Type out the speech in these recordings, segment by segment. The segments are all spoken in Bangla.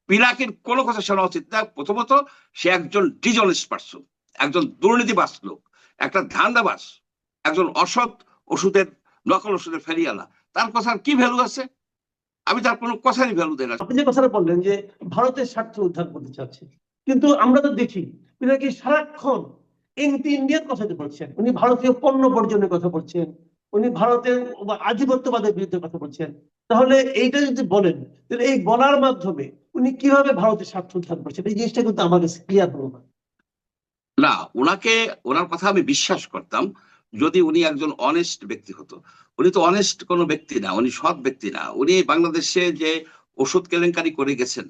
পিনাকির কোনো কথা শোনা উচিত না। প্রথমত সে একজন ডিজনেস্ট পার্সন, একজন দুর্নীতিবাজ লোক, একটা ধান্দাবাজ, একজন অসৎ ওষুধের, নকল ওষুধের ফেরিয়ালা। তার কথার কি ভ্যালু আছে? আমি তার কোনো কথারই ভ্যালু দেই না। আপনি যে কথাটা বললেন যে ভারতের স্বার্থ উদ্ধার করতে চাচ্ছে, কিন্তু আমরা তো দেখি পিনাকি সারাক্ষণ এন্টি ইন্ডিয়ার কথা বলছেন, উনি ভারতীয় পণ্য বর্জনের কথা বলছেন, উনি ভারতের আধিপত্যবাদের বিরুদ্ধে কথা বলছেন। তাহলে এইটা যদি বলেন, তাহলে এই বলার মাধ্যমে উনি কিভাবে ভারতের স্বার্থ উদ্ধার করছেন, এই জিনিসটা কিন্তু আমার কাছে ক্লিয়ার হলো না। না, ওনাকে, ওনার কথা আমি বিশ্বাস করতাম যদি উনি একজন অনেস্ট ব্যক্তি হতো। উনি তো অনেস্ট কোনো ব্যক্তি না, উনি সৎ ব্যক্তি না। উনি বাংলাদেশে যে ওষুধ কেলেঙ্কারি করে গেছেন,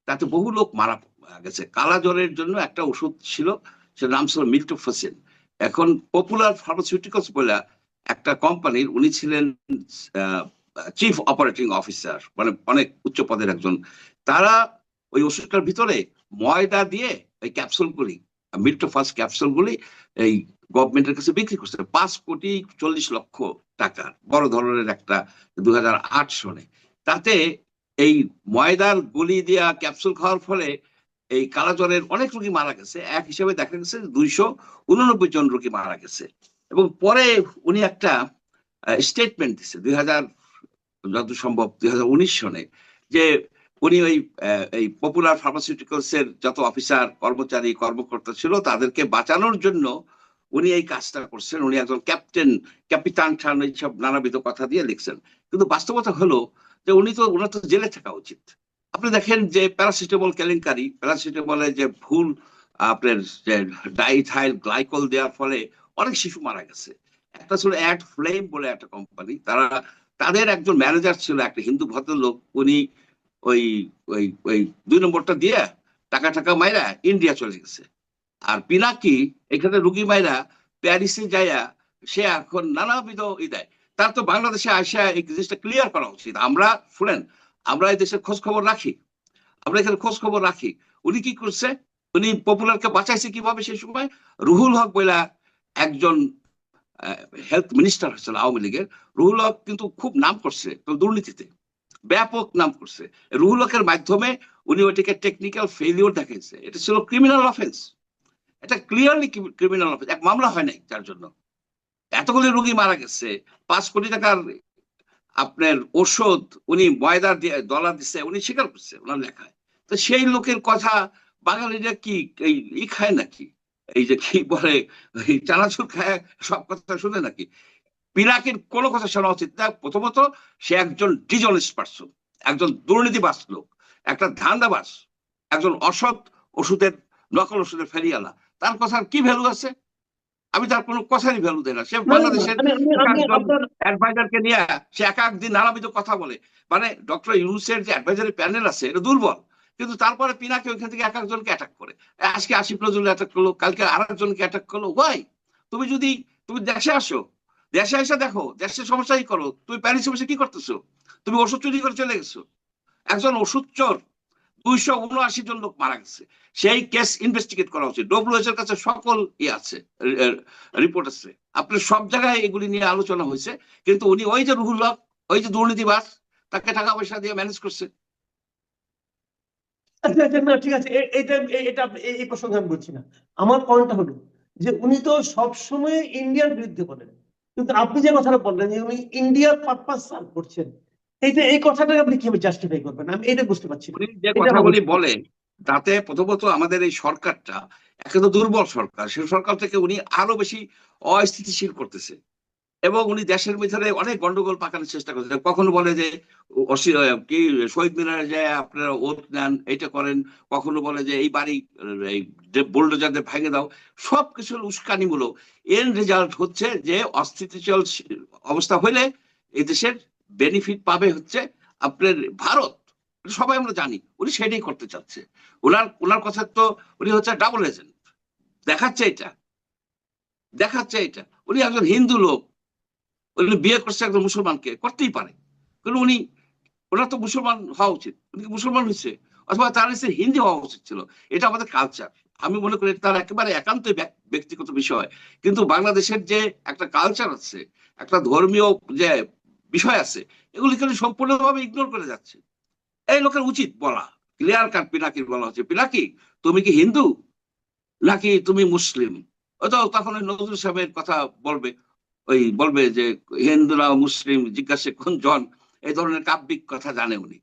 তাতে বহু লোক মারা গেছে। কালা জ্বরের জন্য একটা ওষুধ ছিল, সেটার নাম ছিল মিল্টোফোসিন। এখন পপুলার ফার্মাসিউটিক্যালস বলে একটা কোম্পানির উনি ছিলেন চিফ অপারেটিং অফিসার, মানে অনেক উচ্চ পদের একজন। তারা ওই ওষুধটার ভিতরে ময়দা দিয়ে ওই ক্যাপসুলগুলি, মিল্টোফাস ক্যাপসুলগুলি এই গভর্নমেন্টের কাছে বিক্রি করছে 5,40,00,00,000 টাকার, বড় ধরনের একটা, 2008 সনে। তাতে এই ময়দার গুলি দিয়া ক্যাপসুল খাওয়ার ফলে এই কালাজ্বরের অনেক রোগী মারা গেছে। এক হিসেবে দেখা গেছে 289 জন রোগী মারা গেছে। এবং পরে উনি একটা স্টেটমেন্ট দিচ্ছে 2000, যত সম্ভব 2019 সনে, যে উনি ওই এই পপুলার ফার্মাসিউটিক্যালস এর যত অফিসার, কর্মচারী, কর্মকর্তা ছিল তাদেরকে বাঁচানোর জন্য উনি এই কাজটা করছেন। উনি একজন ক্যাপ্টেন, ক্যাপিটান ঠান, এইসব নানাবিধ কথা দিয়ে লিখছেন। কিন্তু বাস্তবতা হলো যে ওনার তো জেলে থাকা উচিত। আপনি দেখেন যে প্যারাসিটামল কেলেঙ্কারি, প্যারাসিটামলে যে ভুল আপনার যে ডাইথাইল গ্লাইকল দেওয়ার ফলে অনেক শিশু মারা গেছে। একটা ছিল অ্যাড ফ্লেম বলে একটা কোম্পানি, তাদের একজন ম্যানেজার ছিল একটা হিন্দু ভদ্রলোক। উনি ওই ওই ওই 2 নম্বরটা দিয়ে টাকা টাকা মাইরা ইন্ডিয়া চলে গেছে। আর পিনাকি এখানে রুগী মাইরা প্যারিসে যাইয়া সে এখন নানাবিধ দেয়। তার তো বাংলাদেশে আসা এই জিনিসটা ক্লিয়ার করা উচিত। আমরা শুনেন, আমরা এই দেশের খোঁজ খবর রাখি, আমরা এখানে খোঁজ খবর রাখি। উনি কি করছে, উনি পপুলারকে বাঁচাইছে কিভাবে সেই সময়? রুহুল হক বইলা একজন হেলথ মিনিস্টার হয়েছিল আওয়ামী লীগের। রুহুল হক কিন্তু খুব নাম করছে দুর্নীতিতে, ব্যাপক নাম করছে। রুহুল হকের মাধ্যমে উনি ওইটাকে টেকনিক্যাল ফেলিওর দেখাইছে। এটা ছিল ক্রিমিনাল অফেন্স, এটা ক্লিয়ারলি ক্রিমিনাল অফেন্স। এক মামলা হয় নাই যার জন্য এতগুলি রোগী মারা গেছে। 5 কোটি টাকার আপনার ওষুধ উনি ময়দার দিয়ে ডলার দিচ্ছে, উনি স্বীকার করছে ওনার লেখায়। তো সেই লোকের কথা বাঙালিরা কি এই খায় নাকি? এই যে কি বলে, চানাচুর খায়, সব কথা শুনে নাকি? পিনাকির কোনো কথা শোনা উচিত না। প্রথমত সে একজন ডিজনেস্ট পার্সন, একজন দুর্নীতিবাজ লোক, একটা ধান্দাবাজ, একজন অসৎ ওষুধের, নকল ওষুধের ফেরিয়ালা। তার কথার কি ভ্যালু আছে? আমি তার কোনো কথারই ভ্যালু দেই না। সে বাংলাদেশের অ্যাডভাইজারকে নিয়ে সে এক একদিন নানাবিধ কথা বলে। মানে ডক্টর ইউনূসের যে অ্যাডভাইজারি প্যানেল আছে এটা দুর্বল, কিন্তু তারপরে পিনাকি ওইখান থেকে এক একজনকে অ্যাটাক করে। আজকে আসিফ নজরুল অ্যাটাক করলো, কালকে আর একজনকে অ্যাটাক করলো। ওয়াই? তুমি দেশে আসো, দেশে এসে দেখো দেশের সমস্যা কি করো। তুমি প্যারিসে বসে কি করতেছো? তুমি ওষুধ চুরি করে চলে গেছো। একজন ওষুধ চোর, 279 জন লোক মারা গেছে। সেই কেস ইনভেস্টিগেট করা উচিত। ডব্লিউএইচওর কাছে সকল আছে, রিপোর্ট আছে। আপনার সব জায়গায় এগুলি নিয়ে আলোচনা হয়েছে। কিন্তু উনি ওই যে রুহুল হক, ওই যে দুর্নীতিবাজ, তাকে টাকা পয়সা দিয়ে ম্যানেজ করছে। আচ্ছা আচ্ছা, না ঠিক আছে, এটা এটা এই প্রসঙ্গে আমি বলছি না। আমার পয়েন্টটা হলো যে উনি তো সবসময় ইন্ডিয়ার বিরুদ্ধে বলেন, কিন্তু আপনি যে কথাটা বললেন যে উনি ইন্ডিয়ার পারপাস সার্ভ করছেন, এই কথাটাকে আপনি কিভাবে জাস্টিফাই করবেন? আমি এটা বুঝতে পারছি না। উনি যে এটা আমার কথাগুলি বুঝতে বলেন তাতে প্রথমত আমাদের এই সরকারটা একে তো দুর্বল সরকার, সেই সরকার থেকে উনি আরো বেশি অস্থিতিশীল করতেছে। এবং উনি দেশের ভিতরে অনেক গন্ডগোল পাকানোর চেষ্টা করছেন। কখনো বলে যে কি শহীদ মিনারে যায় আপনারা ওত নেন, এটা করেন। কখনো বলে যে এই বাড়ি এই বুলডোজারদের ভেঙে দাও। সবকিছু উস্কানিমূলক। এর রেজাল্ট হচ্ছে যে অস্থিতিশীল অবস্থা হইলে এই দেশের বেনিফিট পাবে হচ্ছে আপনার ভারত। সবাই আমরা জানি উনি সেটাই করতে চাচ্ছে। ওনার ওনার কথা তো, উনি হচ্ছে ডাবল এজেন্ট। দেখাচ্ছে এটা, দেখাচ্ছে এটা। উনি একজন হিন্দু লোক, উনি বিয়ে করছে একজন মুসলমানকে, করতেই পারে। কিন্তু ওনার তো মুসলমান হওয়া উচিত। উনি কি মুসলমান হয়েছে? অথবা তার হচ্ছে হিন্দি হওয়া উচিত ছিল। এটা আমাদের কালচার। আমি মনে করি তার একেবারে একান্ত ব্যক্তিগত বিষয়। কিন্তু বাংলাদেশের যে একটা কালচার আছে, একটা ধর্মীয় যে বিষয় আছে, এগুলি কিন্তু সম্পূর্ণভাবে ইগনোর করে যাচ্ছে। এই লোকের উচিত বলা ক্লিয়ার কাট পিনাকির বলা হচ্ছে, পিনাকি তুমি কি হিন্দু নাকি তুমি মুসলিম? তো তখন ওই নজরুল সাহেবের কথা বলবে, ওই বলবে যে হিন্দুরা মুসলিম জিজ্ঞাসা কোন জন, এই ধরনের কাব্যিক কথা জানে উনি।